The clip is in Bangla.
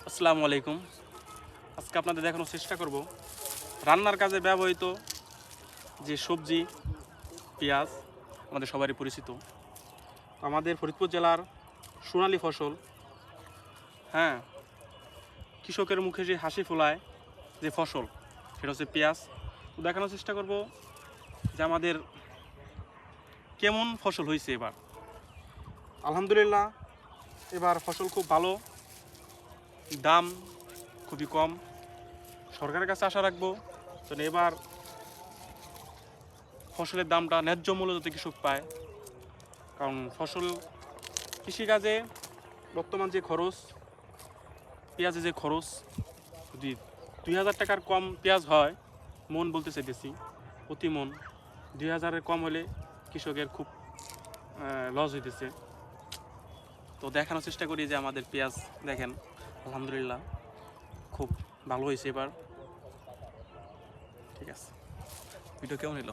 আসসালামু আলাইকুম। আজকে আপনাদের দেখানোর চেষ্টা করব রান্নার কাজে ব্যবহৃত যে সবজি পেঁয়াজ আমাদের সবারই পরিচিত। আমাদের ফরিদপুর জেলার সোনালী ফসল, হ্যাঁ, কৃষকের মুখে যে হাসি ফোলায় যে ফসল সেটা হচ্ছে পেঁয়াজ। তো দেখানোর চেষ্টা করব যে আমাদের কেমন ফসল হয়েছে এবার। আলহামদুলিল্লাহ, এবার ফসল খুব ভালো, দাম খুবই কম। সরকারের কাছে আশা রাখবো যেন এবার ফসলের দামটা ন্যায্য মূল্য যাতে কৃষক পায়। কারণ কৃষিকাজে বর্তমান যে খরচ, পেঁয়াজে যে খরচ, যদি 2000 টাকার কম পেঁয়াজ হয়, মন বলতে চাইতেছি, প্রতি মন 2000-এর কম হলে কৃষকের খুব লস হইতেছে। তো দেখানোর চেষ্টা করি যে আমাদের পেঁয়াজ দেখেন, আলহামদুলিল্লাহ খুব ভালো হয়েছে এবার। ঠিক আছে, ভিডিও কেমন হলো?